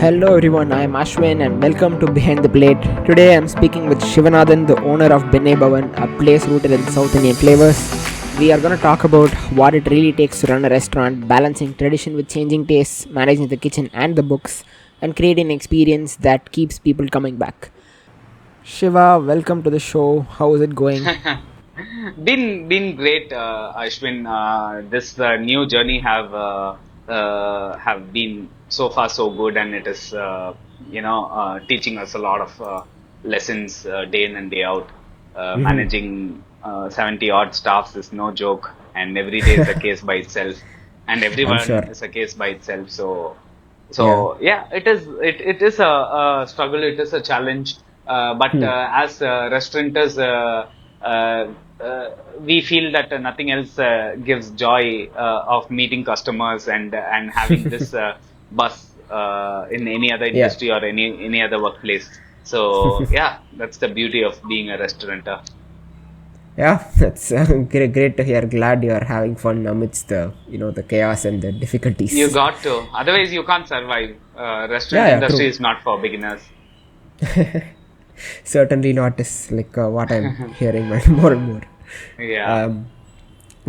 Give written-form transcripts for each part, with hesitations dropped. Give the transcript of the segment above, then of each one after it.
Hello everyone, I am Ashwin and welcome to Behind the Plate. Today I am speaking with Shiva Nathan, the owner of Benne Bhavan, a place rooted in South Indian flavors. We are going to talk about what it really takes to run a restaurant, balancing tradition with changing tastes, managing the kitchen and the books, and creating an experience that keeps people coming back. Shiva, welcome to the show. How is it going? Been great, Ashwin. This new journey have been so far so good, and it is teaching us a lot of lessons day in and day out. Managing 70 odd staffs is no joke, and every day is a case by itself, and I'm everyone sure. is a case by itself. So Yeah. so yeah, it is a struggle. It is a challenge. But Hmm. as restaurateurs, uh, uh, we feel that nothing else gives joy of meeting customers and having this buzz in any other Yeah. industry or any other workplace. So yeah, that's the beauty of being a restaurateur. Yeah, that's great to hear. Glad you are having fun amidst the chaos and the You difficulties. got to, otherwise you can't survive. Yeah, Restaurant yeah, industry true. is not for beginners. Certainly not is like what I'm hearing more and more. Yeah. Um,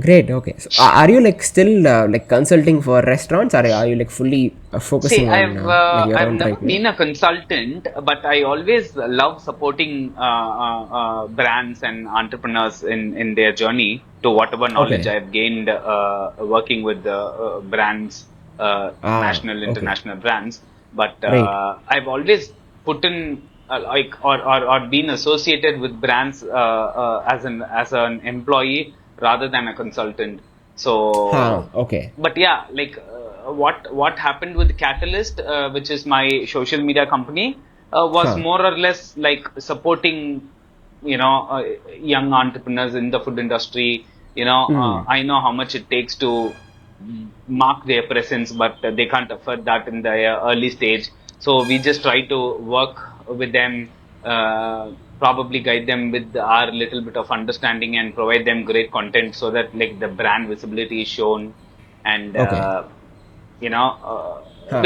Great. Okay. So, are you like still like consulting for restaurants, or are you like fully See, focusing on like your I've own never right now? been a consultant, but I always love supporting brands and entrepreneurs in their journey to whatever knowledge Okay. I've gained working with brands, national, Okay. international brands. But Right. I've always put in or been associated with brands as an employee rather than a consultant. So Okay. but yeah, like what happened with Catalyst, which is my social media company, was Huh. more or less like supporting, young entrepreneurs in the food industry. Hmm. I know how much it takes to mark their presence, but they can't afford that in the early stage. So we just try to work with them, probably guide them with our little bit of understanding and provide them great content so that like the brand visibility is shown and Okay. you know Huh.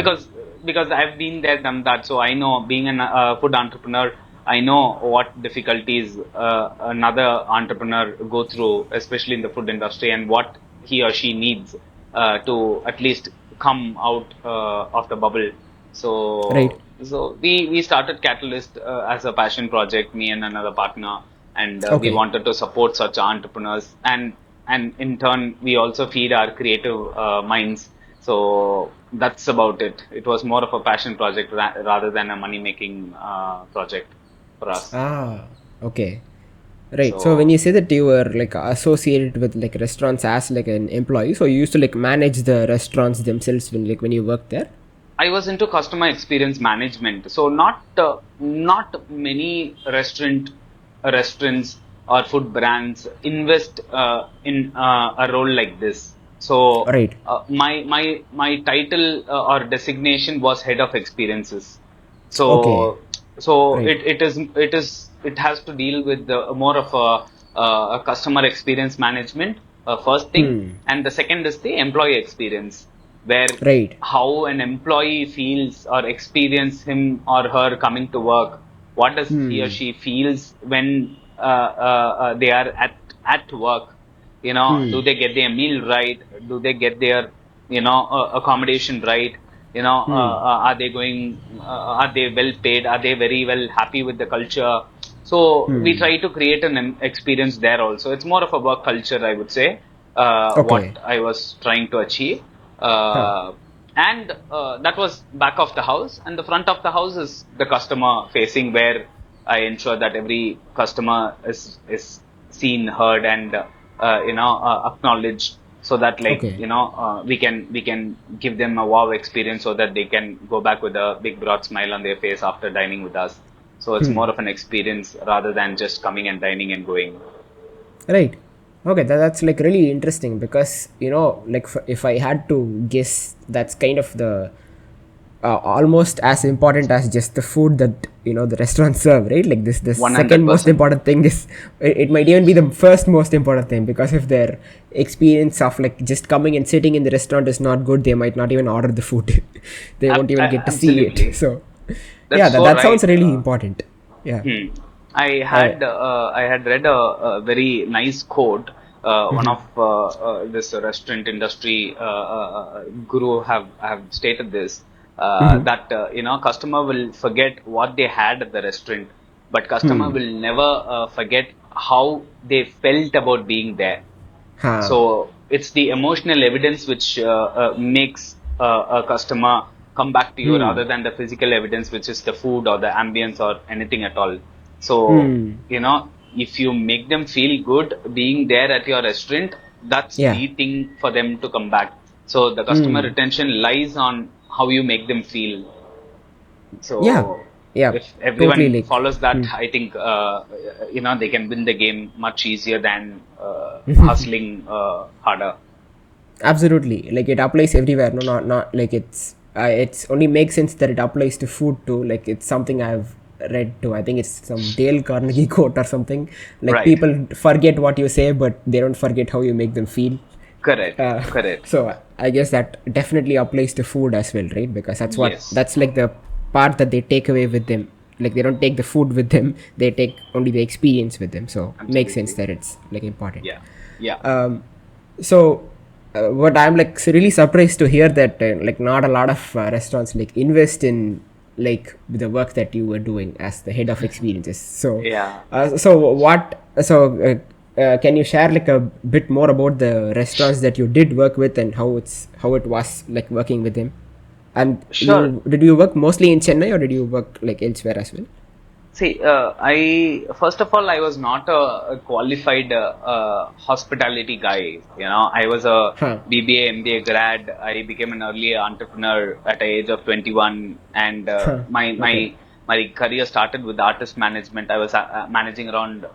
because I've been there, done that, so I know being a food entrepreneur, I know what difficulties another entrepreneur go through, especially in the food industry, and what he or she needs to at least come out of the bubble. Right. So we started Catalyst as a passion project, me and another partner, and we Okay. wanted to support such entrepreneurs, and in turn we also feed our creative minds. So that's about it. It was more of a passion project rather than a money making project for us. Okay. Right. So when So you say that you were like associated with like restaurants as like an employee, so you used to like manage the restaurants themselves when you worked there. I was into customer experience management. So not many restaurants or food brands invest in a role like this. So Right. my title or designation was head of experiences. Okay. So so Right. it has to deal with more of a customer experience management, first thing, Hmm. and the second is the employee experience, where Right. how an employee feels or experience him or her coming to work. What does he or Hmm. she feels when they are at work? Do Hmm. they get their meal right? Do they get their accommodation right? Hmm. Are they going? Are they well paid? Are they very well happy with the culture? So we Hmm. try to create an experience there also. It's more of a work culture, I would say, what Okay. I was trying to achieve. Huh. And that was back of the house, and the front of the house is the customer facing, where I ensure that every customer is seen, heard, and acknowledged, so that like Okay. we can give them a wow experience, so that they can go back with a big broad smile on their face after dining with us. So it's Hmm. more of an experience rather than just coming and dining and going. Right. Okay, that's like really interesting because like if I had to guess, that's kind of the almost as important as just the food that the restaurants serve, right? Like this, the second most 100%. important thing is it might even be the first most important thing, because if their experience of like just coming and sitting in the restaurant is not good, they might not even order the food. They won't even get to see it. Absolutely. So yeah, That's so that sounds right. really important. Yeah. Hmm. uh, I had read a very nice quote. One mhm. of this restaurant industry guru have stated this, Mhm. that customer will forget what they had at the restaurant, but customer Hmm. will never forget how they felt about being there. Ha. So it's the emotional evidence which makes a customer come back to you Hmm. rather than the physical evidence, which is the food or the ambience or anything at all. So, Hmm. if you make them feel good being there at your restaurant, that's Yeah. the thing for them to come back. So the customer Hmm. retention lies on how you make them feel. Yeah. So Yeah. if Totally, everyone like. follows that, Hmm. I think they can win the game much easier than hustling harder. Absolutely, like it applies everywhere. No, not like it's only makes sense that it applies to food too. Like it's something I've read too. I think it's some Dale Carnegie quote or something. Like Right. people forget what you say, but they don't forget how you make them feel. Correct. uh, Correct. so I guess that definitely applies to food as well, right? Because Yes. that's like the part that they take away with them. Like they don't take the food with them, they take only the experience with them. So makes sense Absolutely. that it's like important. Yeah. Yeah. So what I'm like really surprised to hear that like not a lot of restaurants like invest in like the work that you were doing as the head of experiences. So Yeah. can you share like a bit more about the restaurants that you did work with and how it was like working with them? And Sure. did you work mostly in Chennai or did you work like elsewhere as well? See, I first of all, I was not a qualified hospitality guy. I was a Huh. BBA, MBA grad. I became an early entrepreneur at the age of 21, and Huh. Okay. my career started with artist management. I was managing around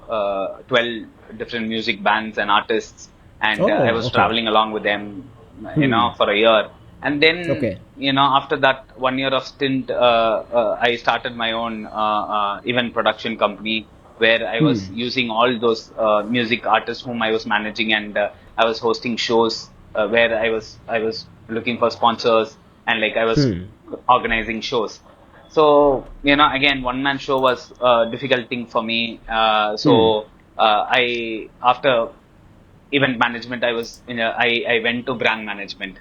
12 different music bands and artists, and I Oh, was okay. traveling along with them, Hmm. for a year. And then, Okay. after that 1 year of stint, I started my own event production company where I was Hmm. using all those music artists whom I was managing, and I was hosting shows where I was looking for sponsors, and like I was Hmm. organizing shows. So, again, one man show was a difficult thing for me. Hmm. I after event management, I went to brand management.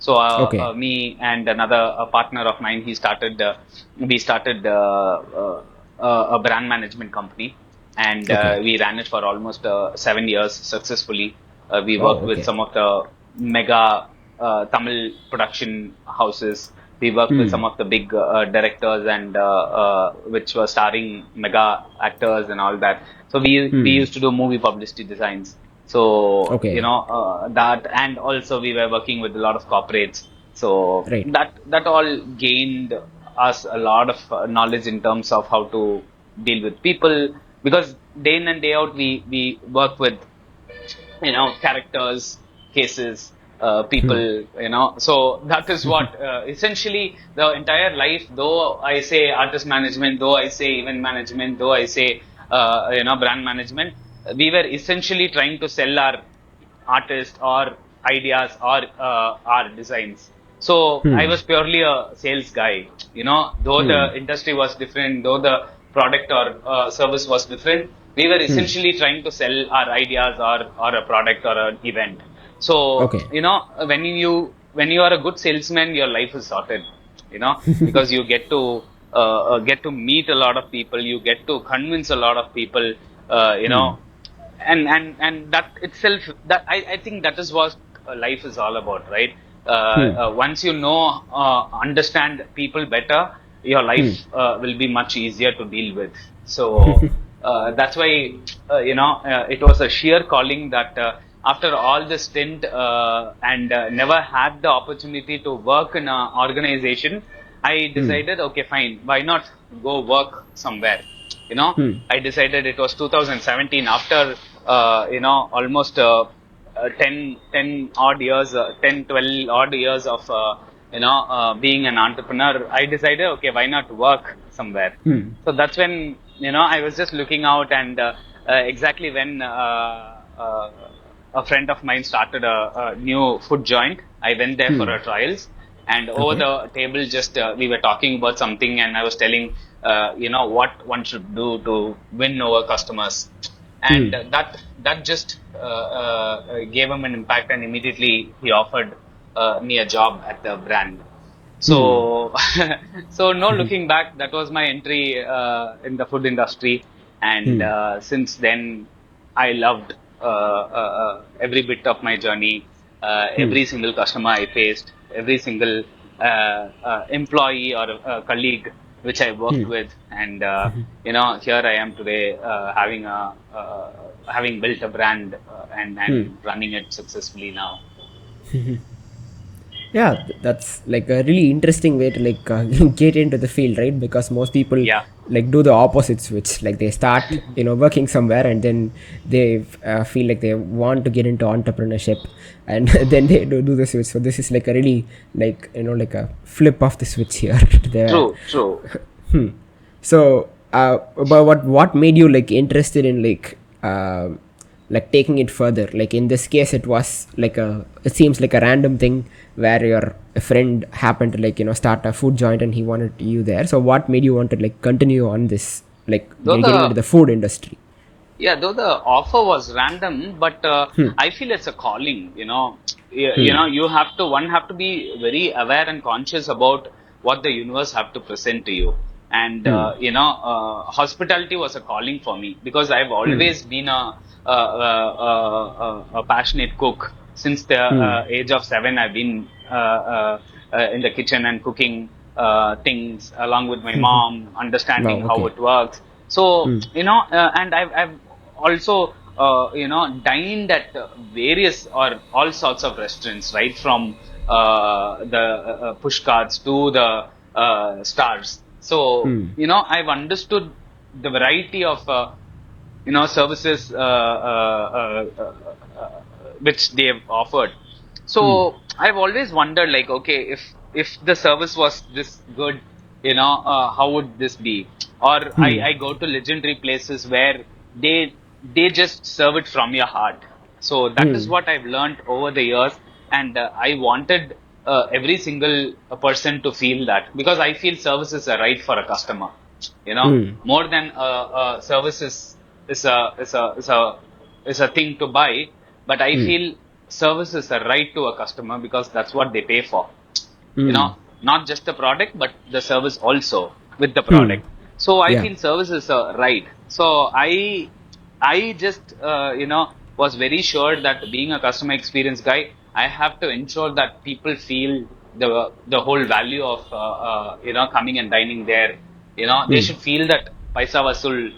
So Okay. me and another partner of mine, we started a brand management company, and Okay. we ran it for almost 7 years successfully. We Oh, worked with okay. some of the mega Tamil production houses. We worked with Hmm. some of the big directors, and which were starring mega actors and all that. So we Hmm. used to do movie publicity designs. So, Okay. that, and also we were working with a lot of corporates. So Right. that all gained us a lot of knowledge in terms of how to deal with people, because day in and day out we work with characters, cases, people, so that is what essentially the entire life, though I say artist management, though I say event management, though I say brand management, we were essentially trying to sell our artists or ideas or our designs. So I Hmm. was purely a sales guy. Though the Hmm. industry was different, though the product or service was different, we were Hmm. essentially trying to sell our ideas or a product or an event. So, Okay. when you are a good salesman, your life is sorted. Because you get to meet a lot of people, you get to convince a lot of people. Hmm. And that itself, that I think that is what life is all about, right? Hmm. Once understand people better, your Hmm. life will be much easier to deal with. So that's why it was a sheer calling that after all this stint, and never had the opportunity to work in an organization, I Hmm. decided, okay, fine, why not go work somewhere? Hmm. I decided, it was 2017, after almost 10 odd years, 10 12 odd years of being an entrepreneur, I decided, okay, why not work somewhere? So that's when, I was just looking out, and exactly when a friend of mine started a new food joint, I went there for a trials, and over Okay. the table, just we were talking about something, and I was telling, what one should do to win over customers, and that just gave him an impact, and immediately he offered me a job at the brand. So, so no looking back, that was my entry in the food industry, and since then, I loved every bit of my journey, every single customer I faced, every single employee or colleague which I worked with, and here I am today, having built a brand and running it successfully now. Yeah, that's like a really interesting way to like get into the field, right? Because most people Yeah, like do the opposite switch. Like they start, working somewhere, and then they feel like they want to get into entrepreneurship, and then they do the switch. So this is like a really like like a flip of the switch here. There. true, true. So, but what made you like interested in like taking it further? Like in this case, it was like it seems like a random thing where your friend happened to like start a food joint and he wanted you there. So what made you want to like continue on this like Though getting into the the food industry? though the offer was random, but I feel it's a calling. One have to be very aware and conscious about what the universe have to present to you. And hospitality was a calling for me, because I've always been a passionate cook. Since the age of 7, I've been in the kitchen and cooking things along with my mom, understanding Wow. how Okay. it works. So, and I've also, dined at various or all sorts of restaurants, right from the push carts to the stars. So, I've understood the variety of, services which they've offered. So I've always wondered, like, okay, if the service was this good, how would this be? Or I go to legendary places where they just serve it from your heart. So that is what I've learned over the years, and I wanted every single person to feel that, because I feel service is a right for a customer. More than service is a thing to buy, but I feel service is a right to a customer, because that's what they pay for. Not just the product, but the service also with the product. So I Yeah. feel service is a right. So I just was very sure that being a customer experience guy, I have to ensure that people feel the whole value of coming and dining there. They should feel that paisa vasul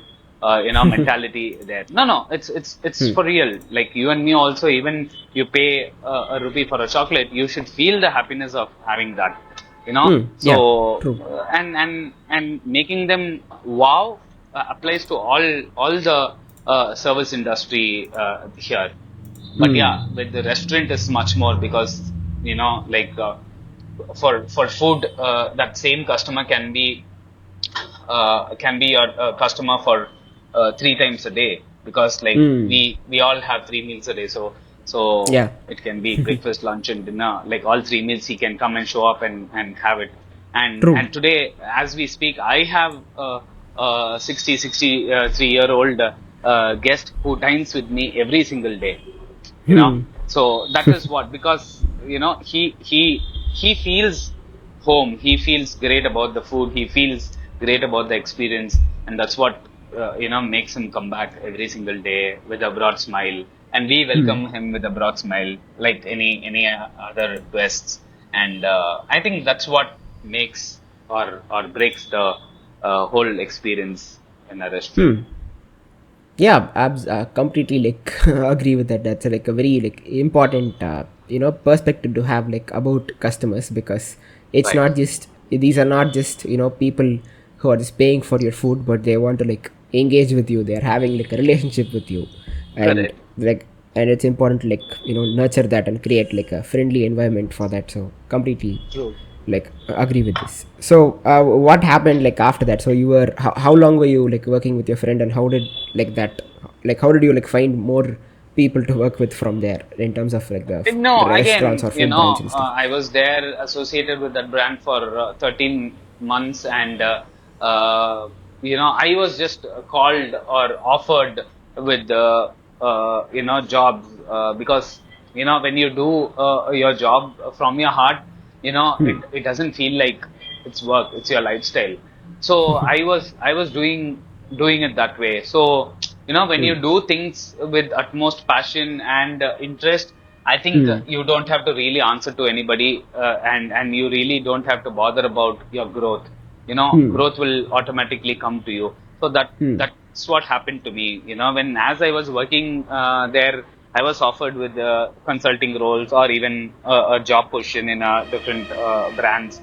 mentality there. No, it's for real. Like you and me also, even you pay a rupee for a chocolate, you should feel the happiness of having that. So Yeah. True. and making them wow applies to all the service industry here. But yeah, with the restaurant is much more, because like for food, that same customer can be your customer for 3 times a day, because like we all have 3 meals a day. So Yeah. it can be breakfast, lunch, and dinner. Like all 3 meals, he can come and show up and have it. True. And today, as we speak, I have a 63-year-old guest who dines with me every single day. So that is what, because he feels home, he feels great about the food, he feels great about the experience, and that's what makes him come back every single day with a broad smile, and we welcome him with a broad smile like any other guests. And I think that's what makes or breaks the whole experience in a restaurant. Yeah, completely like agree with that. That's like a very like important perspective to have like about customers, because it's Right. not just, these are not just people who are just paying for your food, but they want to like engage with you. They are having like a relationship with you, and Correct. like and it's important to like nurture that and create like a friendly environment for that. So completely True. like agree with this. So what happened like after that? So you were how long were you like working with your friend, and how did like that, like how did you like find more people to work with from there in terms of like the No, restaurants again, or food branch and stuff? I was there associated with that brand for 13 months, and I was just called or offered with jobs, because when you do your job from your heart, it doesn't feel like it's work, it's your lifestyle. So I was doing it that way. So when you do things with utmost passion and interest, I think you don't have to really answer to anybody, and you really don't have to bother about your growth. Growth will automatically come to you. So that's what happened to me. When as I was working there, I was offered with consulting roles, or even a job position in different brands.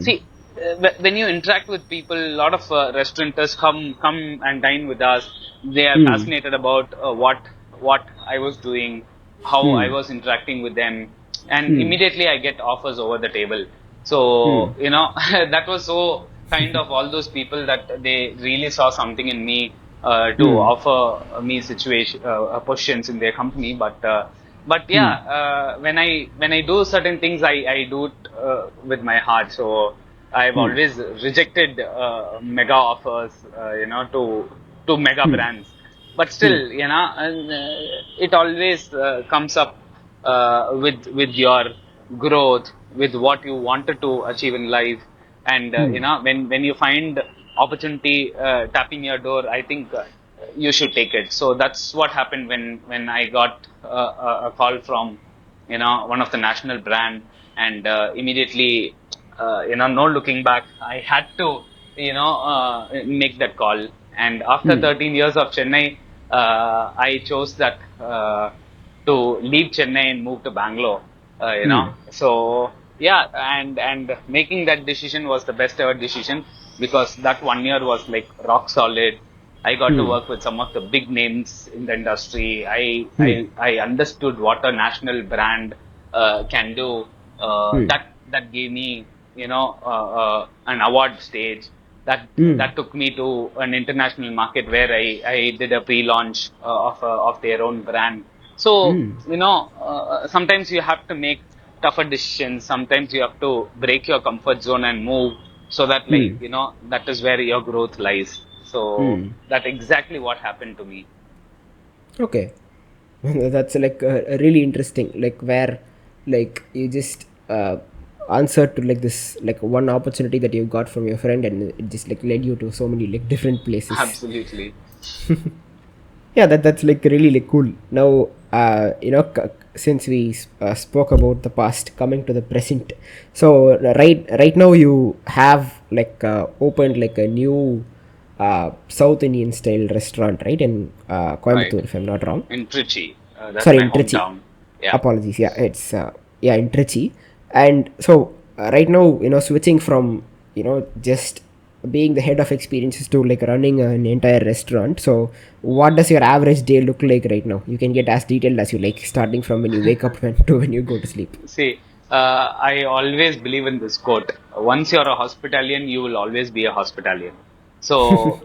See, when you interact with people, a lot of restaurateurs come and dine with us. They are fascinated about what I was doing, how I was interacting with them, and immediately I get offers over the table. So that was so kind of all those people that they really saw something in me to offer me situation positions in their company. But yeah, when I do certain things, I do it with my heart. So I've always rejected mega offers, to mega brands. But still, and, it always comes up with your growth, with what you wanted to achieve in life, and when you find opportunity tapping your door, I think you should take it. So that's what happened when I got a call from one of the national brand, and immediately, no looking back, I had to make that call. And after 13 years of Chennai, I chose that to leave Chennai and move to Bangalore. So yeah, and making that decision was the best ever decision, because that 1 year was like rock solid. I got to work with some of the big names in the industry. I understood what a national brand can do. That gave me an award stage. That took me to an international market where I did a pre-launch of their own brand. So sometimes you have to make tougher decisions. Sometimes you have to break your comfort zone and move, so that that is where your growth lies. So that's exactly what happened to me. Okay. That's like really interesting, like where like you just answered to like this like one opportunity that you got from your friend, and it just like led you to so many like different places. Absolutely. Yeah, that's like really like cool. Now since we spoke about the past, coming to the present. So right now you have like opened like a new South Indian style restaurant, right, in Right. Coimbatore, if I'm not wrong. In Trichy. That's Sorry, my in Trichy. hometown. Yeah. Apologies. Yeah, it's yeah, in Trichy. And so right now, switching from just being the head of experiences to like running an entire restaurant. So what does your average day look like right now? You can get as detailed as you like, starting from when you wake up to when you go to sleep. See, I always believe in this quote. Once you're a hospitalian, you will always be a hospitalian. So,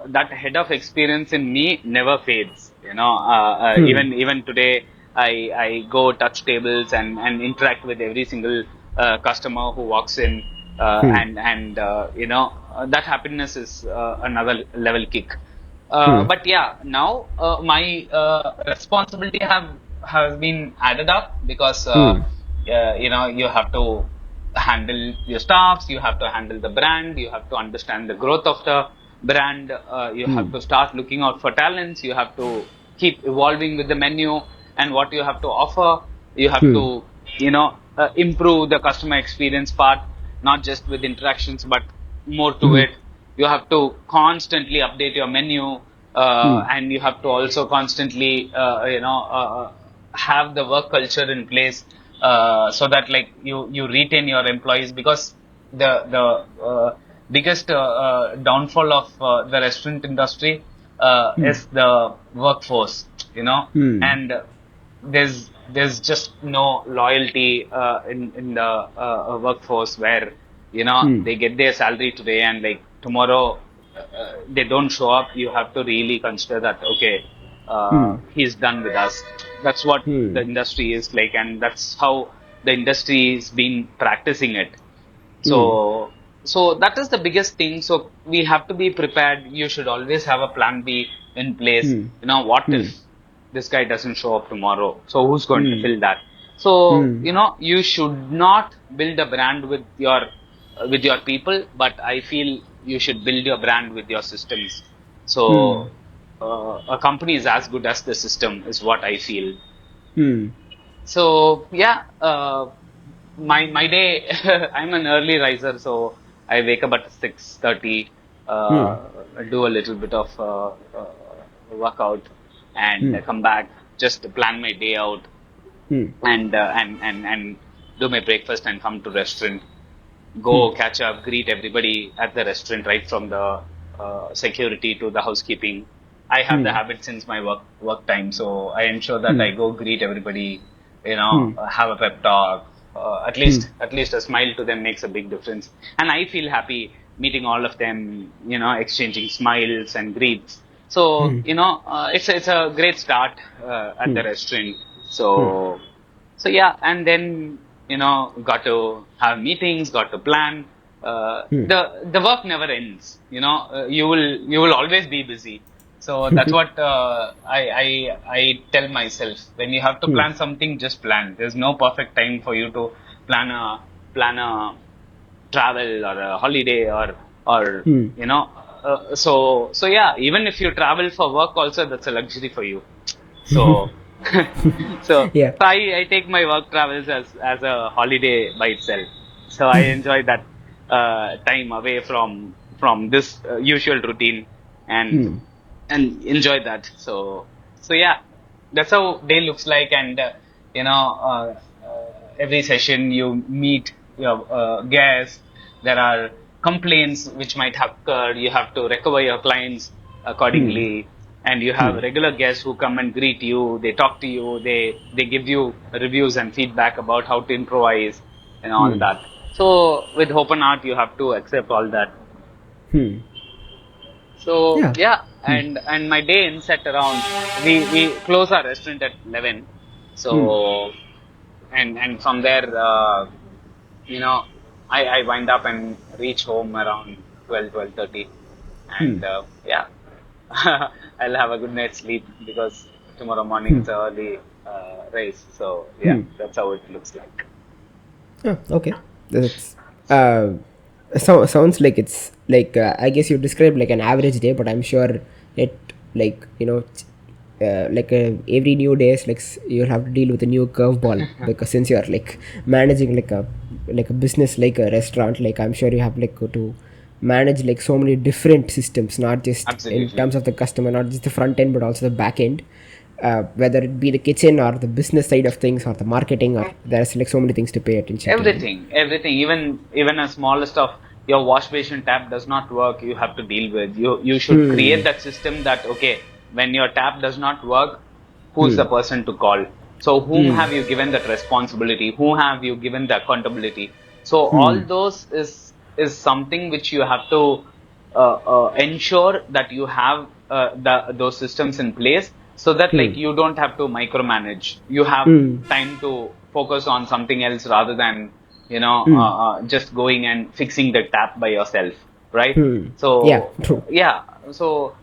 that head of experience in me never fades. Even today, I go touch tables and interact with every single customer who walks in, that happiness is another level kick. But yeah, now my responsibility has been added up, because you have to handle your staffs, you have to handle the brand, you have to understand the growth of the brand, you have to start looking out for talents, you have to keep evolving with the menu and what you have to offer. You have to improve the customer experience part, not just with interactions but more to it. You have to constantly update your menu, and you have to also constantly have the work culture in place, so that like you retain your employees, because the biggest downfall of the restaurant industry is the workforce. and there's just no loyalty in the workforce where they get their salary today and like tomorrow they don't show up. You have to really consider that, okay, he's done with us. That's what the industry is like, and that's how the industry has been practicing it. So that is the biggest thing. So we have to be prepared. You should always have a plan B in place. What if this guy doesn't show up tomorrow? So who's going to fill that? So you should not build a brand with your people, but I feel you should build your brand with your systems. So a company is as good as the system, is what I feel. So yeah, my day. I'm an early riser, so I wake up at 6:30. Do a little bit of workout, and come back. Just plan my day out, and do my breakfast and come to restaurant. Go catch up, greet everybody at the restaurant, right from the security to the housekeeping. I have the habit since my work time, so I ensure that I go greet everybody. Have a pep talk. At least a smile to them makes a big difference, and I feel happy meeting all of them. Exchanging smiles and greets. So it's a great start at the restaurant. So yeah, and then got to have meetings, got to plan. The work never ends. You will always be busy. So that's what I tell myself. When you have to plan something, just plan. There's no perfect time for you to plan a travel or a holiday or so yeah. Even if you travel for work, also that's a luxury for you. So. So Yeah. I take my work travels as a holiday by itself. So I enjoy that time away from this usual routine and enjoy that. So yeah, that's how day looks like. And every session you meet your guests. There are complaints which might have occurred. You have to recover your clients accordingly. And you have regular guests who come and greet you. They talk to you. They give you reviews and feedback about how to improvise and all that. So with open heart, you have to accept all that. So yeah, and my day ends at around we close our restaurant at 11. So and from there, I wind up and reach home around 12:30, and yeah. I'll have a good night's sleep because tomorrow morning it's an early race. So yeah, that's how it looks like. Oh, okay. That's sounds like it's like I guess you described like an average day, but I'm sure it like like every new day is like you'll have to deal with a new curveball because since you're like managing like a business like a restaurant, like I'm sure you have like to manage like so many different systems, not just Absolutely. in terms of the customer, not just the front end but also the back end, whether it be the kitchen or the business side of things or the marketing, or there's like so many things to pay attention Everything, even as smallest of your wash basin tap does not work, you have to deal with. You should create that system that, okay, when your tap does not work, who's the person to call? So whom have you given that responsibility? Who have you given the accountability? So all those is something which you have to ensure that you have those systems in place, so that like you don't have to micromanage. You have time to focus on something else rather than just going and fixing the tap by yourself, right? So yeah, true. yeah, so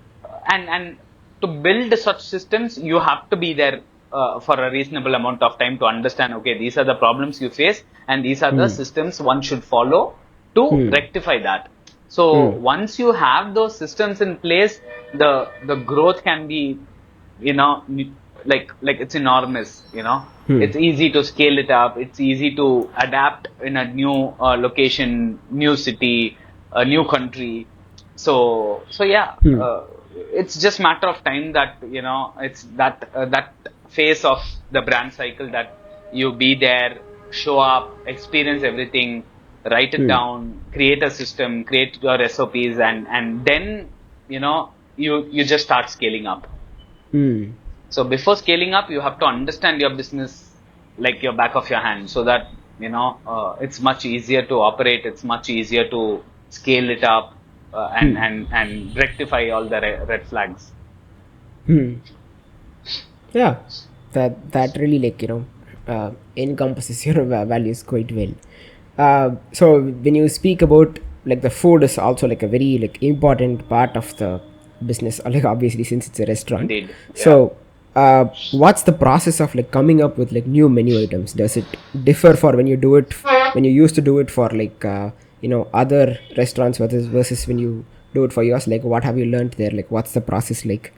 and to build such systems, you have to be there for a reasonable amount of time to understand, okay, these are the problems you face and these are the systems one should follow to rectify that. So once you have those systems in place, the growth can be, like it's enormous. It's easy to scale it up. It's easy to adapt in a new location, new city, a new country. So yeah, it's just matter of time that it's that phase of the brand cycle that you be there, show up, experience everything, write it down, create a system, create your SOPs, and then you just start scaling up. So before scaling up, you have to understand your business like your back of your hand, so that it's much easier to operate. It's much easier to scale it up and rectify all the red flags. Yeah, that really encompasses your values quite well. So when you speak about like the food is also like a very like important part of the business, like obviously since it's a restaurant. Indeed, yeah. So what's the process of like coming up with like new menu items? Does it differ for when you do it when you used to do it for like other restaurants versus when you do it for yours? Like what have you learned there? Like what's the process like?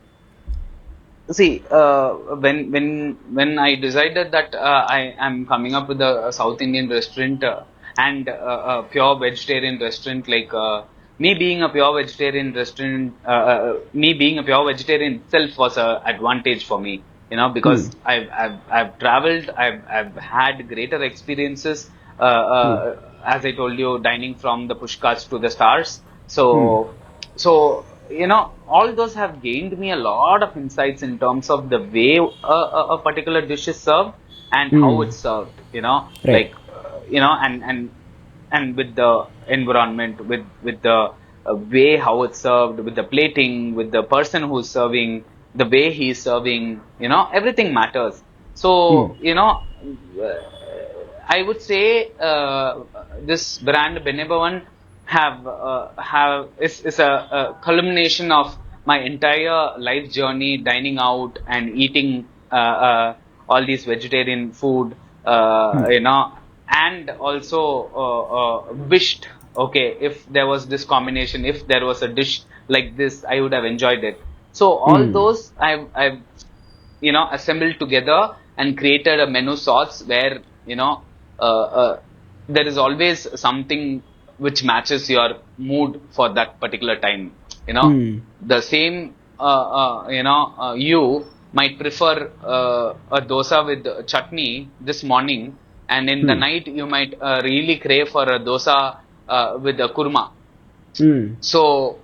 See, when I decided that I am coming up with a South Indian restaurant and a pure vegetarian restaurant, like me being a pure vegetarian restaurant, me being a pure vegetarian itself was a advantage for me, because I've traveled, I've had greater experiences, as I told you, dining from the pushcarts to the stars. So all those have gained me a lot of insights in terms of the way a particular dish is served and how it's served. Right. Like and with the environment, with the way how it's served, with the plating, with the person who's serving, the way he's serving. Everything matters. So I would say this brand Benne Bhavan is a culmination of my entire life journey, dining out and eating all these vegetarian food, and also wished, okay, if there was this combination, if there was a dish like this, I would have enjoyed it. So all those I've assembled together and created a menu sorts where there is always something which matches your mood for that particular time. The same you might prefer a dosa with chutney this morning, and in the night you might really crave for a dosa with a kurma. So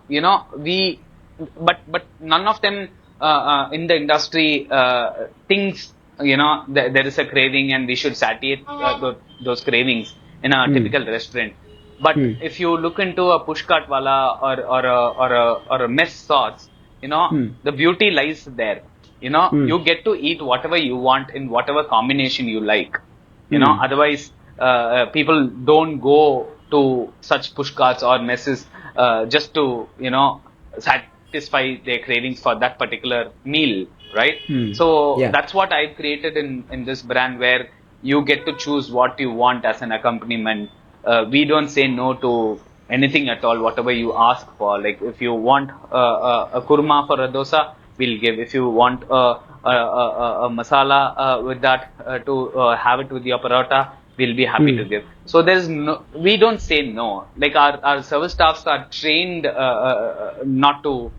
but none of them in the industry thinks there is a craving and we should satiate those cravings in a typical restaurant. But if you look into a pushcart wala or a mess sauce, the beauty lies there. You get to eat whatever you want in whatever combination you like. Otherwise people don't go to such pushcarts or messes just to satisfy their cravings for that particular meal, right? So Yeah. that's what I've created in this brand, where you get to choose what you want as an accompaniment. We don't say no to anything at all, whatever you ask for. Like if you want a kurma for a dosa, we'll give. If you want a masala with that to have it with your paratha, we'll be happy to give. So we don't say no. Like our service staffs are trained not to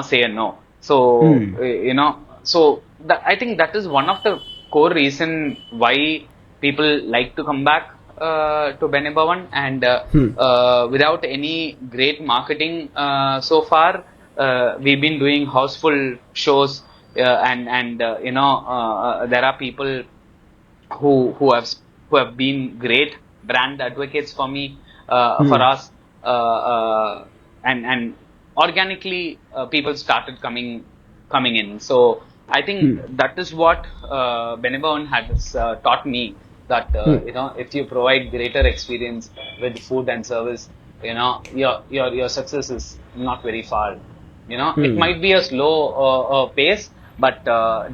say a no. So I think that is one of the core reason why people like to come back to Benne Bhavan, and without any great marketing so far, we've been doing houseful shows, and there are people who have been great brand advocates for me, for us, and organically people started coming in. So I think that is what Benne Bhavan has taught me, that if you provide greater experience with food and service, your success is not very far. It might be a slow pace, but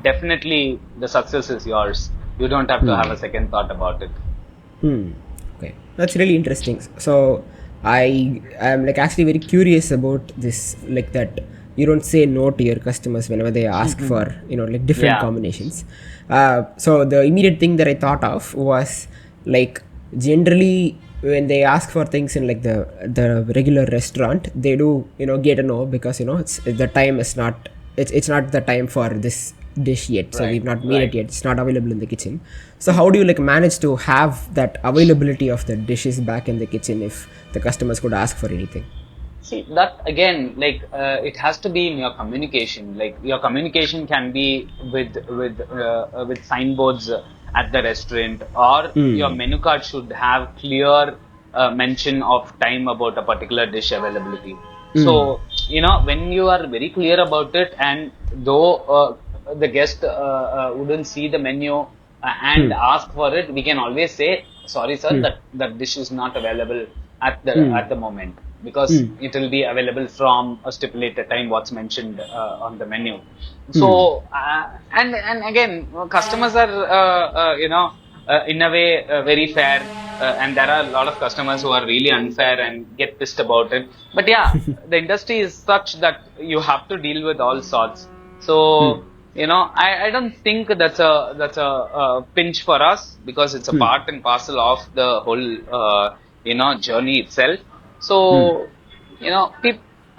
definitely the success is yours. You don't have to have a second thought about it. Okay, that's really interesting. So I am like actually very curious about this, like that you don't say no to your customers whenever they ask for like different Yeah. combinations. So the immediate thing that I thought of was like generally when they ask for things in like the regular restaurant, they do get a no because it's the time is not it's not the time for this dish yet, so Right, we've not made it right. yet, it's not available in the kitchen. So how do you like manage to have that availability of the dishes back in the kitchen if the customers could ask for anything? See that again, like it has to be in your communication. Like your communication can be with signboards at the restaurant, or your Hmm. menu card should have clear mention of time about a particular dish availability. Hmm. So when you are very clear about it, and though the guest wouldn't see the menu and Hmm. ask for it, we can always say, sorry sir, Hmm. that dish is not available Hmm. at the moment, because Hmm. it will be available from a stipulated time what's mentioned on the menu. Hmm. So and again, customers are in a way very fair, and there are a lot of customers who are really unfair and get pissed about it. But yeah, the industry is such that you have to deal with all sorts. Hmm. So I don't think that's a pinch for us, because it's a Hmm. part and parcel of the whole journey itself. Hmm. So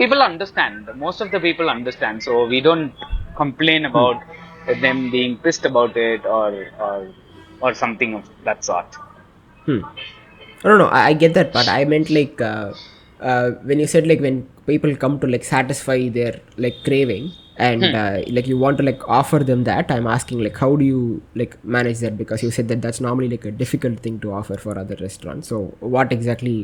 people understand. Most of the people understand. So we don't complain Hmm. about them being pissed about it, or something of that sort. Hmm. No, no, no. I get that part. I meant like when you said like when people come to like satisfy their like craving and Hmm. like you want to like offer them that. I'm asking like how do you like manage that, because you said that that's normally like a difficult thing to offer for other restaurants. So what exactly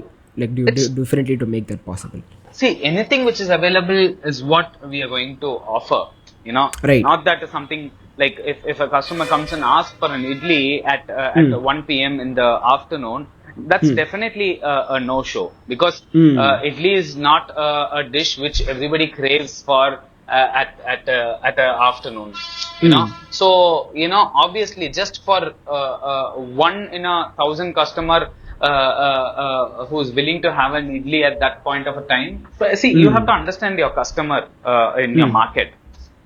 like do you do It's differently to make that possible? See, anything which is available is what we are going to offer. Right. Not that something like, if a customer comes and asks for an idli at Hmm. 1 p.m. in the afternoon, that's Hmm. definitely a no-show, because Hmm. idli is not a dish which everybody craves for at a afternoon. Hmm. So obviously, just for one in a thousand customer who's willing to have an idli at that point of a time. But see, you have Hmm. to understand your customer in your Hmm. market.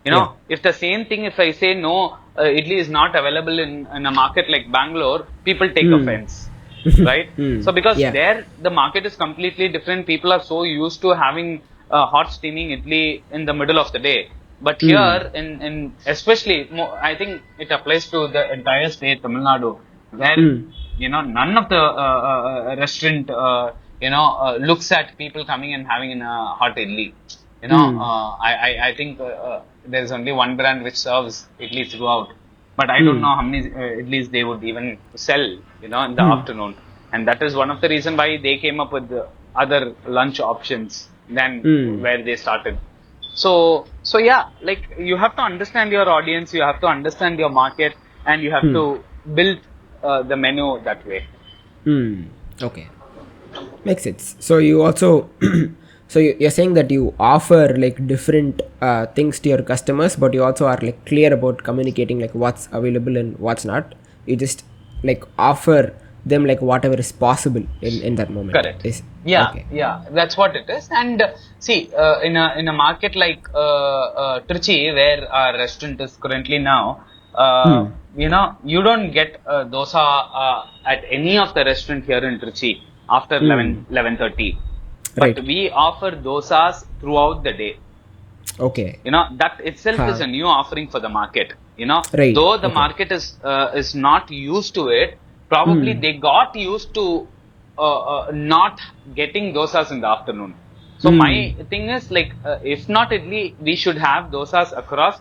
Yeah. If the same thing, if I say no, idli is not available in a market like Bangalore, people take Hmm. offense, right? Hmm. So because Yeah. there the market is completely different. People are so used to having hot steaming idli in the middle of the day. But Hmm. here in especially, I think it applies to the entire state, Tamil Nadu, where Hmm. none of the restaurant looks at people coming and having in a hot idli. Hmm. I think there's only one brand which serves idli throughout, but I don't Hmm. know how many idlis they would even sell, in the Hmm. afternoon. And that is one of the reason why they came up with the other lunch options than Hmm. where they started. So yeah, like you have to understand your audience, you have to understand your market, and you have Hmm. to build the menu that way. Hmm. Okay. Makes sense. So you also, so you're saying that you offer like different things to your customers, but you also are like clear about communicating like what's available and what's not. You just like offer them like whatever is possible in that moment. Correct. Is Yeah, okay. yeah, that's what it is. And see, in a market like Trichy, where our restaurant is currently now, Hmm. you don't get dosa at any of the restaurant here in Trichy after Hmm. 11:30. But Right. we offer dosas throughout the day. Okay. That itself is Ha. a new offering for the market. Right. Though the Okay. market is not used to it, probably Hmm. they got used to not getting dosas in the afternoon. So Hmm. my thing is, like, if not idli, we should have dosas across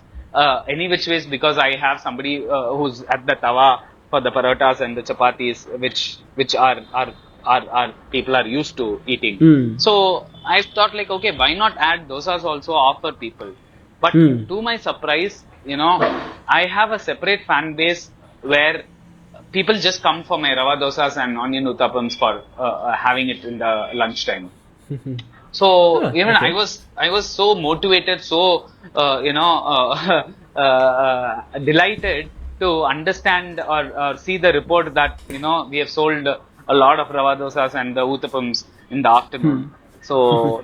any which ways, because I have somebody who's at the tawa for the paratas and the chapatis, which are people are used to eating. Hmm. So I thought, like, okay, why not add dosas also, offer people? But Hmm. to my surprise, I have a separate fan base where people just come for my rava dosas and onion uttapams for having it in the lunchtime. So Huh. even I Okay. was I was so motivated, so delighted to understand, or see the report that we have sold a lot of rava dosas and the uttapams in the Hmm. afternoon. So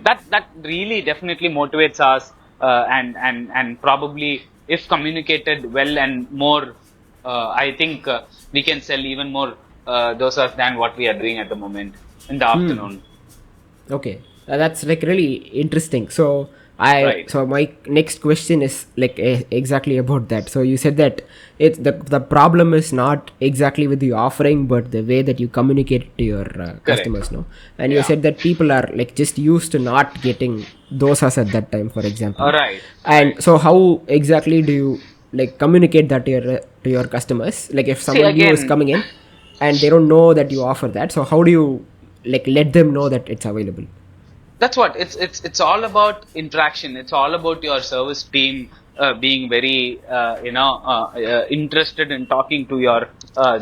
that really definitely motivates us, and probably, if communicated well and more, I think we can sell even more dosas than what we are doing at the moment in the Hmm. afternoon. Okay, that's like really interesting. So Right. So my next question is like exactly about that. So you said that it's the problem is not exactly with the offering, but the way that you communicate it to your Correct. customers, no? And you Yeah. said that people are like just used to not getting dosas at that time, for example. Right. Right. And so how exactly do you like communicate that to your customers? Like if See someone new is again. coming in and they don't know that you offer that, so how do you like let them know that it's available? That's what it's all about interaction. It's all about your service team being very interested in talking to your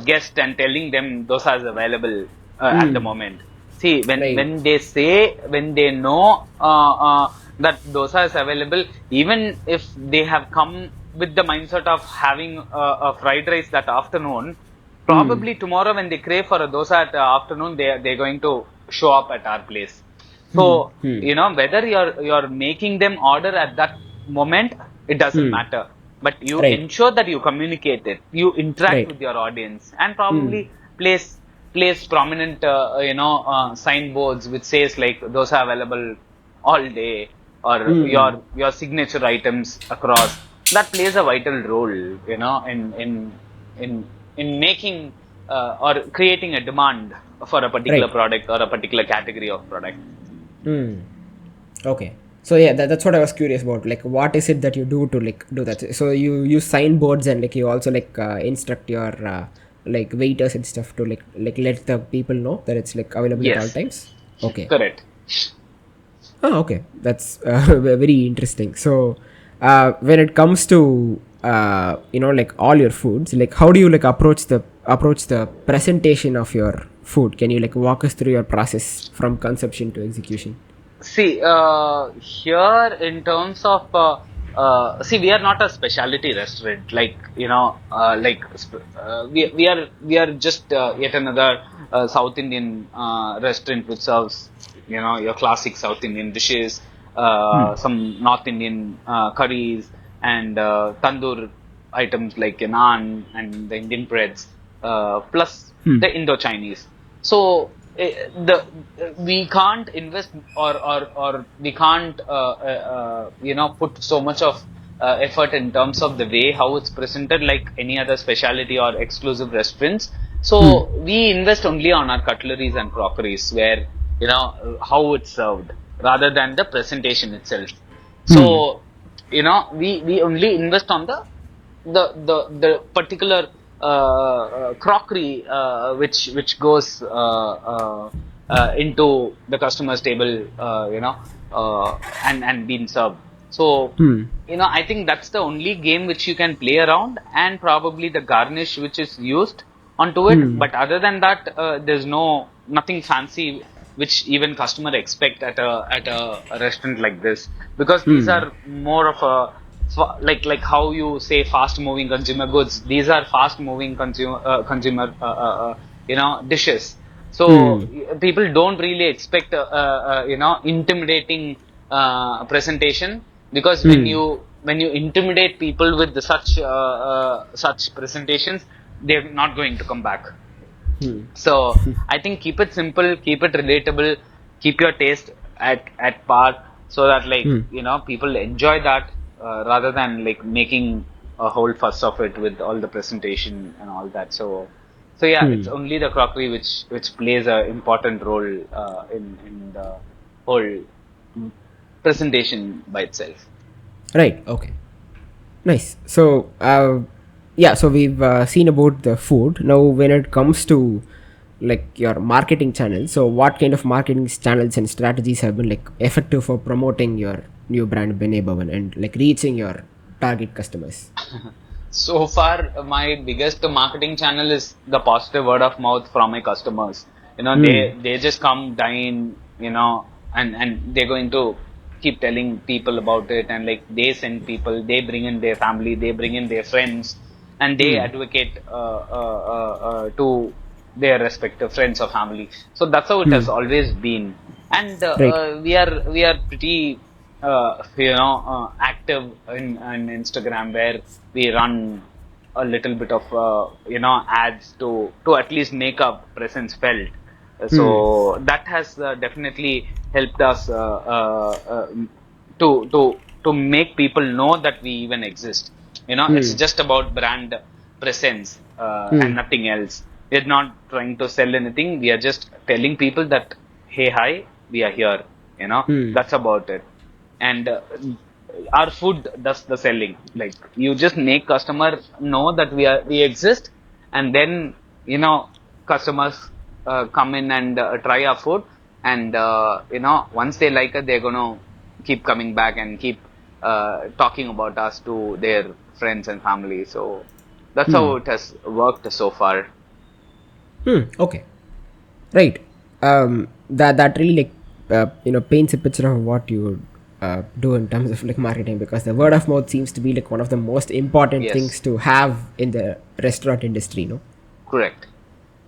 guest and telling them those are available at the moment. See, Right. when they know that dosa is available, even if they have come with the mindset of having a fried rice that afternoon, probably tomorrow when they crave for a dosa at afternoon, they're going to show up at our place. So, whether you're making them order at that moment, it doesn't matter. But you Right. ensure that you communicate it, you interact Right. with your audience, and probably place place prominent signboards which says like those are available all day, or your signature items across. That plays a vital role, in making or creating a demand for a particular Right. product or a particular category of product. Okay. So yeah, that's what I was curious about. Like, what is it that you do to like do that? So you use signboards and like you also like instruct your like waiters and stuff to like let the people know that it's like available at all Yes, times. Okay. correct. Oh, okay. That's very interesting. So, when it comes to like all your foods, like how do you like approach the presentation of your food? Can you like walk us through your process from conception to execution? See, here in terms of see, we are not a specialty restaurant. Like we are just yet another South Indian restaurant which serves your classic South Indian dishes, some North Indian curries, and tandoor items like naan and the Indian breads, plus the Indo-Chinese. So we can't invest or we can't put so much of effort in terms of the way how it's presented like any other specialty or exclusive restaurants. So we invest only on our cutleries and crockeries, where how it's served rather than the presentation itself. So we only invest on the particular crockery which goes into the customer's table, and being served. So I think that's the only game which you can play around, and probably the garnish which is used onto it. But other than that, there's nothing fancy which even customer expect at a restaurant like this, because these are more of a like how you say fast moving consumer goods. These are fast moving consumer dishes. So people don't really expect intimidating presentation, because when you intimidate people with such presentations, they're not going to come back. So I think keep it simple, keep it relatable, keep your taste at par, so that like people enjoy that, rather than like making a whole fuss of it with all the presentation and all that. So yeah, it's only the crockery which plays a important role in the whole presentation by itself. Right. Okay. Nice. So, yeah. So we've seen about the food. Now, when it comes to like your marketing channels, so what kind of marketing channels and strategies have been like effective for promoting your new brand Benne Bhavan and like reaching your target customers? So far, my biggest marketing channel is the positive word of mouth from my customers. They just come, dine, and they're going to keep telling people about it, and like they send people, they bring in their family, they bring in their friends, and they advocate to their respective friends or family. So that's how it has always been, and Right. we are pretty active in Instagram, where we run a little bit of ads to at least make our presence felt. So that has definitely helped us to make people know that we even exist. It's just about brand presence and nothing else. We're not trying to sell anything. We are just telling people that, hey, hi, we are here. That's about it. And our food does the selling. Like, you just make customer know that we exist, and then customers come in and try our food, and once they like it, they're gonna keep coming back and keep talking about us to their friends and family. So that's how it has worked so far. Okay. Right. That really like paints a picture of what you do in terms of like marketing, because the word of mouth seems to be like one of the most important Yes, things to have in the restaurant industry. No. correct.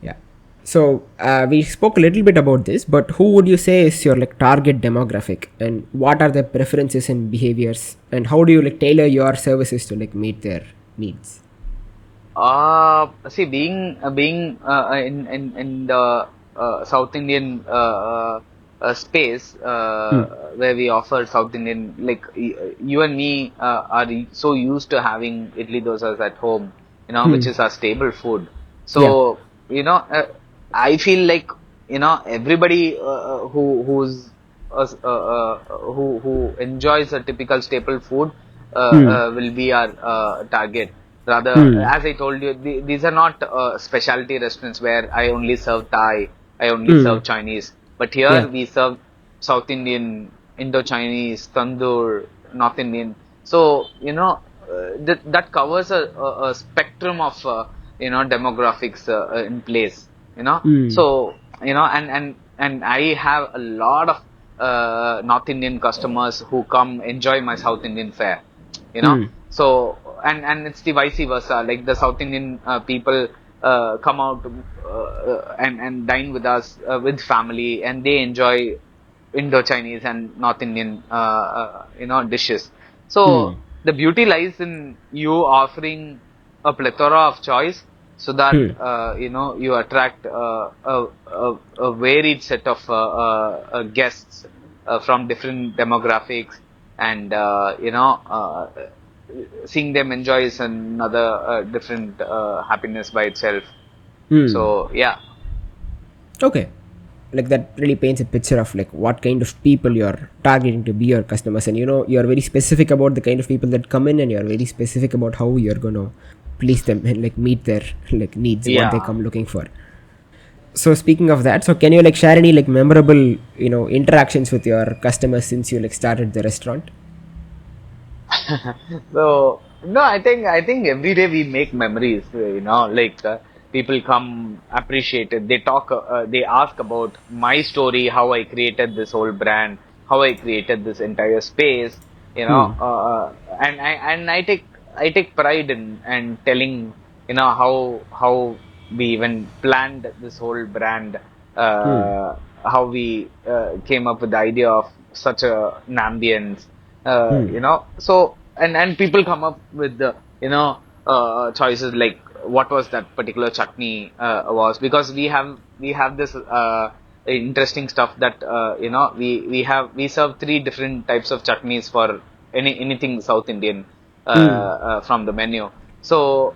Yeah. So we spoke a little bit about this, but who would you say is your like target demographic, and what are their preferences and behaviors, and how do you like tailor your services to like meet their needs? See, being in the South Indian space, where we offer South Indian, like you and me are so used to having idli dosas at home, which is our stable food. Yeah. So I feel like everybody who enjoys a typical staple food will be our target. Rather, as I told you, these are not specialty restaurants where I only serve Thai, I only serve Chinese. But here Yeah. we serve South Indian, Indo-Chinese, Tandoor, North Indian. So, that covers a spectrum of, demographics in place, So, and I have a lot of North Indian customers who come enjoy my South Indian fare, So, and it's the vice versa. Like, the South Indian people come out and dine with us with family, and they enjoy Indo-Chinese and North Indian dishes. So the beauty lies in you offering a plethora of choice, so that you attract a varied set of guests from different demographics, and seeing them enjoy is another different happiness by itself. So yeah. Okay. Like that really paints a picture of like what kind of people you're targeting to be your customers, and you're very specific about the kind of people that come in, and you're very specific about how you're gonna please them and like meet their like needs, what they Yeah. come looking for. So speaking of that, so can you like share any like memorable interactions with your customers since you like started the restaurant? So no, I think every day we make memories. Like people come, appreciate it. They talk, they ask about my story, how I created this whole brand, how I created this entire space. And I take pride in and telling how we even planned this whole brand, how we came up with the idea of such an ambience, so and people come up with the choices like what was that particular chutney was, because we have this interesting stuff that we serve three different types of chutneys for anything South Indian from the menu. So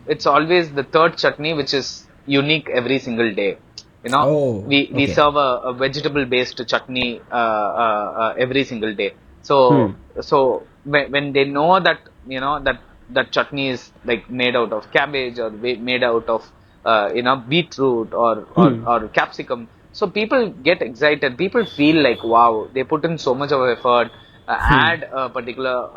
it's always the third chutney which is unique every single day. Oh, We okay. serve a vegetable based chutney every single day. So when they know that that chutney is like made out of cabbage, or made out of beetroot, or capsicum, so people get excited. People feel like, wow, they put in so much of effort, add a particular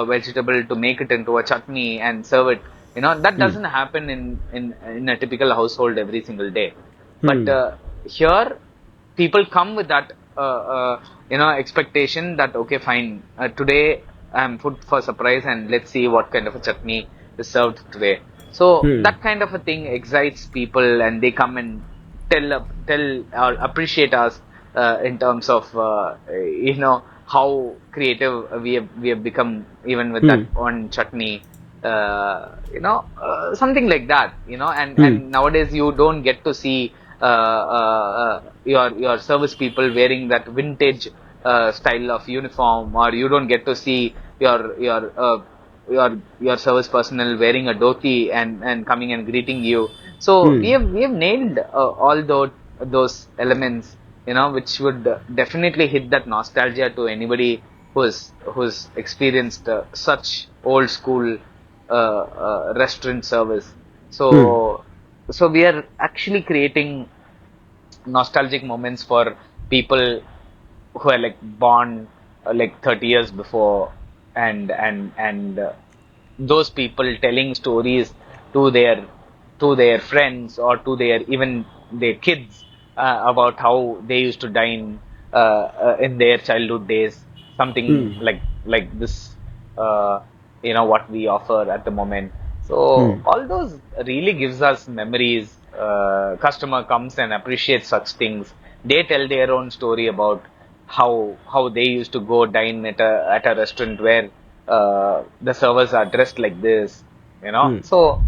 vegetable to make it into a chutney and serve it. That doesn't happen in a typical household every single day. But here, people come with that expectation that, okay, fine, today I'm put for surprise, and let's see what kind of a chutney is served today. So that kind of a thing excites people, and they come and tell or appreciate us in terms of how creative we have become, even with that one chutney, something like that, and nowadays you don't get to see your service people wearing that vintage style of uniform, or you don't get to see your service personnel wearing a dhoti and coming and greeting you. So Hmm. we have nailed all those elements, which would definitely hit that nostalgia to anybody who's experienced such old school restaurant service. Hmm. So we are actually creating nostalgic moments for people who are like born like 30 years before, and those people telling stories to their friends, or to their even their kids, about how they used to dine in their childhood days, something Hmm. like this, what we offer at the moment. Hmm. So all those really gives us memories. Customer comes and appreciates such things. They tell their own story about how they used to go dine at a restaurant where the servers are dressed like this, Hmm. so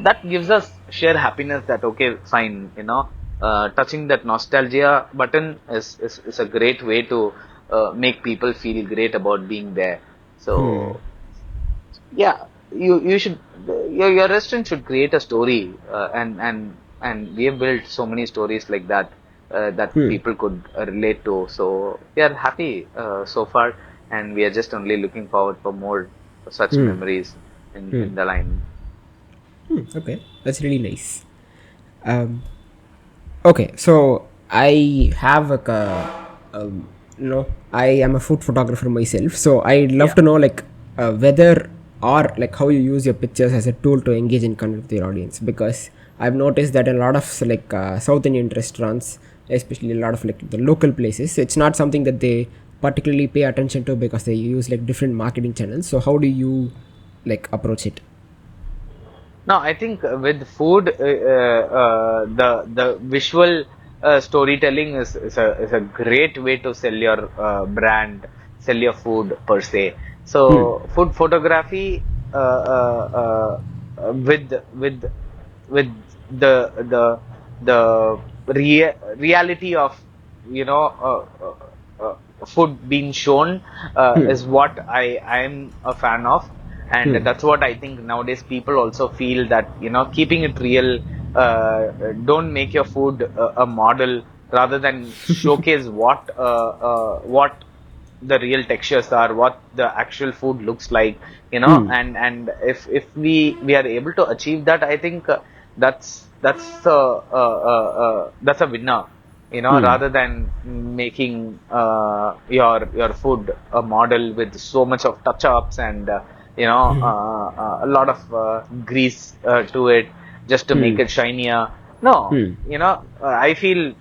that gives us sheer happiness that, okay, fine, touching that nostalgia button is a great way to make people feel great about being there. Hmm. So yeah, you should, your restaurant should create a story, and we have built so many stories like that, that Hmm. people could relate to. So we are happy so far, and we are just only looking forward for more such Hmm. memories in Hmm. in the line. Hmm. Okay, that's really nice. Um, okay, so I have like I am a food photographer myself, so I'd love Yeah. to know like whether or like how you use your pictures as a tool to engage and connect with your audience, because I've noticed that a lot of like South Indian restaurants, especially a lot of like the local places, it's not something that they particularly pay attention to because they use like different marketing channels. So how do you like approach it? No, I think with food, the visual storytelling is a great way to sell your brand, sell your food per se. Hmm. So food photography, with the reality of, food being shown, Hmm. is what I'm a fan of. And Hmm. that's what I think nowadays people also feel, that keeping it real. Don't make your food a model, rather than showcase what the real textures are, what the actual food looks like, Hmm. and if we are able to achieve that, I think that's a winner, Hmm. rather than making your food a model with so much of touch ups, and a lot of grease to it, just to Hmm. make it shinier. No, Hmm. I feel,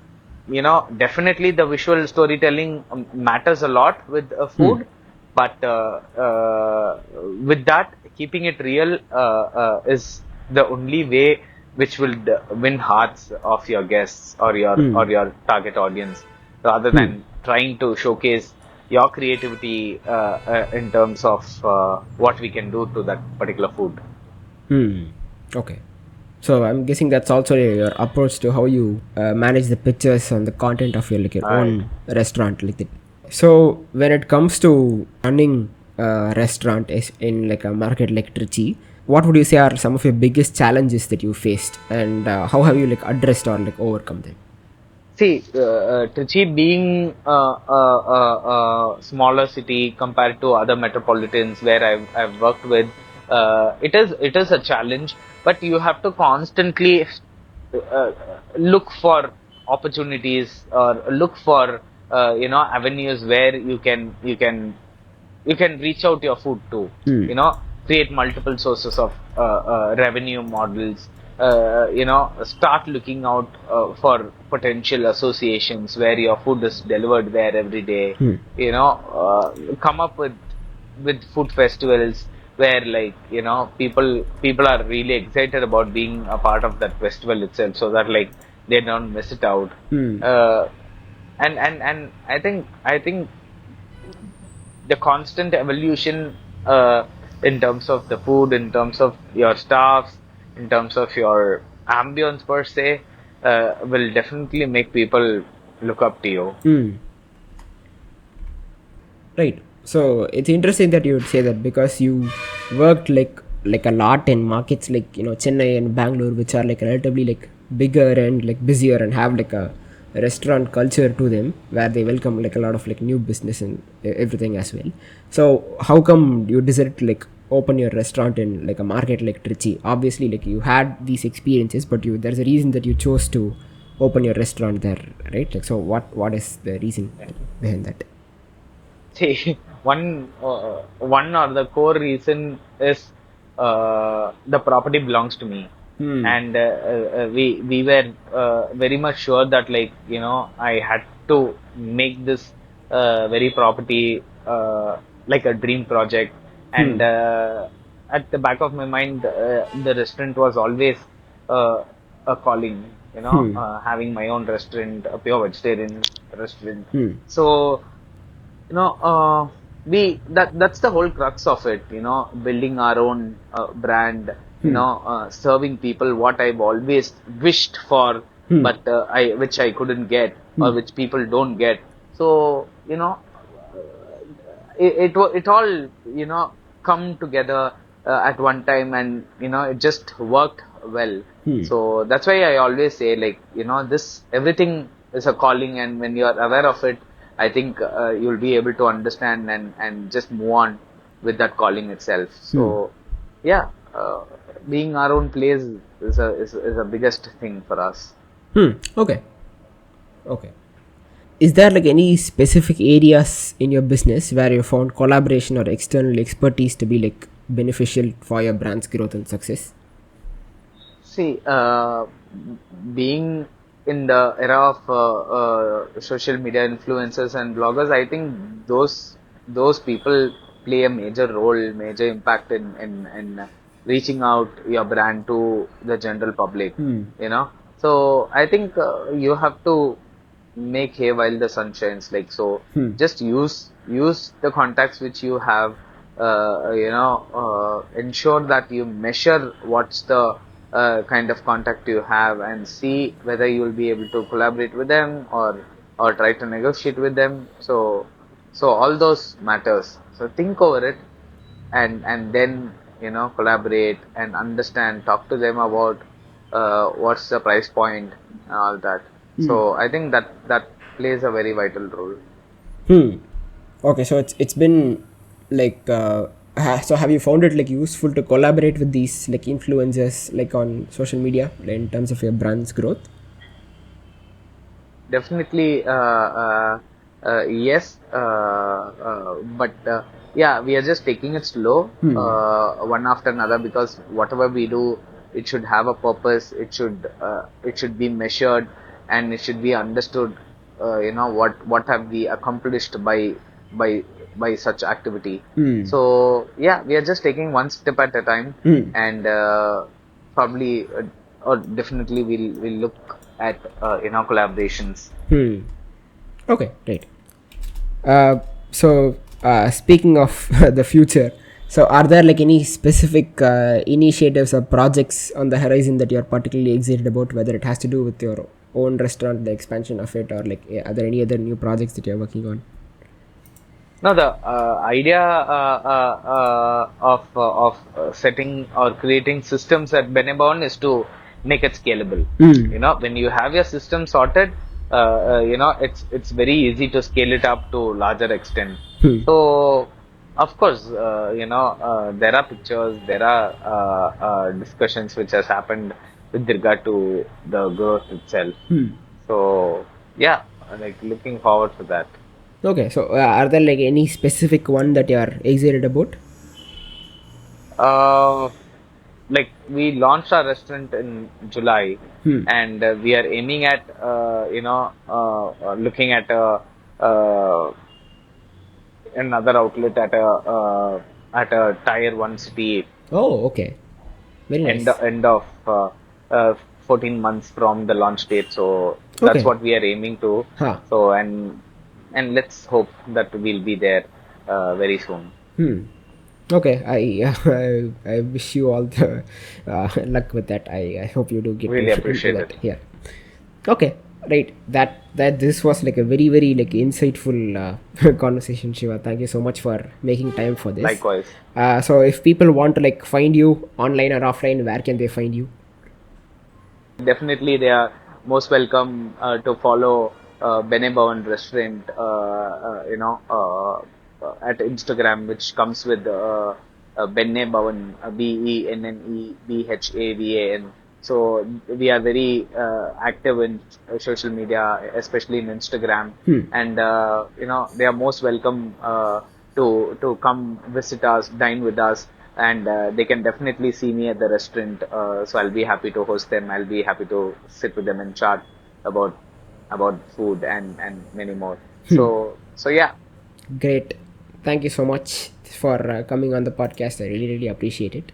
definitely the visual storytelling matters a lot with Hmm. food, but with that, keeping it real is the only way which will win hearts of your guests, or your Hmm. or your target audience, rather Hmm. than trying to showcase your creativity in terms of what we can do to that particular food. Hmm. Okay. So I'm guessing that's also your approach to how you manage the pictures and the content of your like your Right. own restaurant, like that. So when it comes to running a restaurant is in like a market like Trichy, what would you say are some of your biggest challenges that you faced, and how have you like addressed or like overcome them? See, Trichy being a smaller city compared to other metropolitans where I've worked with, it is a challenge, but you have to constantly uh, look for opportunities, or look for avenues where you can reach out your food to, Hmm. create multiple sources of revenue models, start looking out for potential associations where your food is delivered there every day, Hmm. come up with food festivals where, like, people are really excited about being a part of that festival itself, so that, like, they don't miss it out. Hmm. uh, and I think the constant evolution, in terms of the food, in terms of your staffs, in terms of your ambience per se, will definitely make people look up to you. Hmm. Right. So it's interesting that you would say that, because you worked like a lot in markets like, Chennai and Bangalore, which are like relatively like bigger and like busier and have like a restaurant culture to them, where they welcome like a lot of like new business and everything as well. So how come you decided to like open your restaurant in like a market like Trichy? Obviously, like you had these experiences, but there's a reason that you chose to open your restaurant there, right? Like, so what is the reason behind that? See, one or the core reason is the property belongs to me, Hmm. and we were very much sure that, like, I had to make this very property like a dream project, Hmm. and at the back of my mind, the restaurant was always a calling, Hmm. having my own restaurant, a pure vegetarian restaurant. Hmm. So you know we that's the whole crux of it, building our own brand, Hmm. serving people what I've always wished for, Hmm. but I which I couldn't get, or Hmm. which people don't get. So it all come together at one time, and it just worked well. Hmm. So that's why I always say, like, this everything is a calling, and when you are aware of it, I think you'll be able to understand and just move on with that calling itself. Hmm. So yeah, being our own place is a biggest thing for us. Hmm. Okay. Okay. Is there like any specific areas in your business where you found collaboration or external expertise to be like beneficial for your brand's growth and success? See, being in the era of social media influencers and bloggers, I think those people play a major role, major impact in reaching out your brand to the general public. Hmm. So I think you have to make hay while the sun shines. Like, so, Hmm. just use the contacts which you have. Ensure that you measure what's the kind of contact you have, and see whether you will be able to collaborate with them, or try to negotiate with them. So all those matters. So think over it, and then collaborate and understand, talk to them about what's the price point and all that. Hmm. So I think that plays a very vital role. Hmm. Okay, so it's been like so have you found it like useful to collaborate with these like influencers like on social media in terms of your brand's growth? Definitely, yes, but yeah, we are just taking it slow, Hmm. one after another, because whatever we do, it should have a purpose. It should be measured, and it should be understood. What have we accomplished by by such activity. Hmm. So yeah, we are just taking one step at a time, Hmm. and probably or definitely we'll look at collaborations. Hmm. Okay, great. So speaking of the future, so are there like any specific initiatives or projects on the horizon that you're particularly excited about, whether it has to do with your own restaurant, the expansion of it, or like are there any other new projects that you're working on? No, the idea of setting or creating systems at Benne Bhavan is to make it scalable. Hmm. When you have your system sorted, it's very easy to scale it up to larger extent. Hmm. So, of course, there are pictures, there are discussions which has happened with regard to the growth itself. Hmm. So, yeah, like looking forward to that. Okay, so are there like any specific one that you're excited about? Uh, like, we launched our restaurant in July, Hmm. and we are aiming at looking at another outlet at a tier one city, Oh, okay. Very nice. end of 14 months from the launch date. So that's Okay. what we are aiming to. Huh. So, and let's hope that we'll be there very soon. Hmm. Okay. I wish you all the luck with that. I hope you do get to Really into appreciate that it. here. Okay. Right, that this was like a very very like insightful conversation, Shiva. Thank you so much for making time for this. Likewise. So if people want to like find you online or offline, where can they find you? Definitely, they are most welcome to follow Benne Bhavan restaurant, at Instagram, which comes with Benne Bhavan, BENNEBHAVAN. So we are very active in social media, especially in Instagram, and they are most welcome to come visit us, dine with us, and they can definitely see me at the restaurant. So I'll be happy to host them. I'll be happy to sit with them and chat about food and many more. So yeah, Great. Thank you so much for coming on the podcast. I really really appreciate it.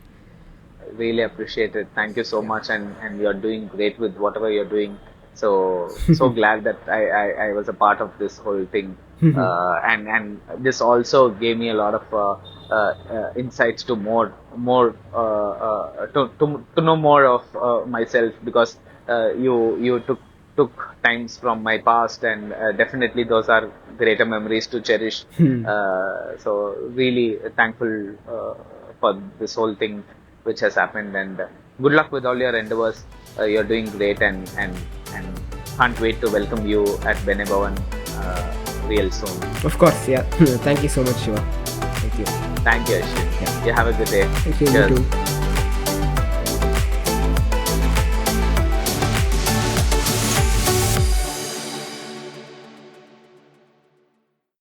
really appreciate it. Thank you so much, and you're doing great with whatever you're doing. So glad that I was a part of this whole thing, and this also gave me a lot of insights to to know more of myself, because you took times from my past, and definitely those are greater memories to cherish. So really thankful for this whole thing which has happened, and good luck with all your endeavors. You're doing great, and can't wait to welcome you at Benne Bhavan real soon. Of course, yeah. Thank you so much, Shiva. Thank you. Thank you, Ashwin. Yeah. You have a good day. Thank you. You Cheers. too.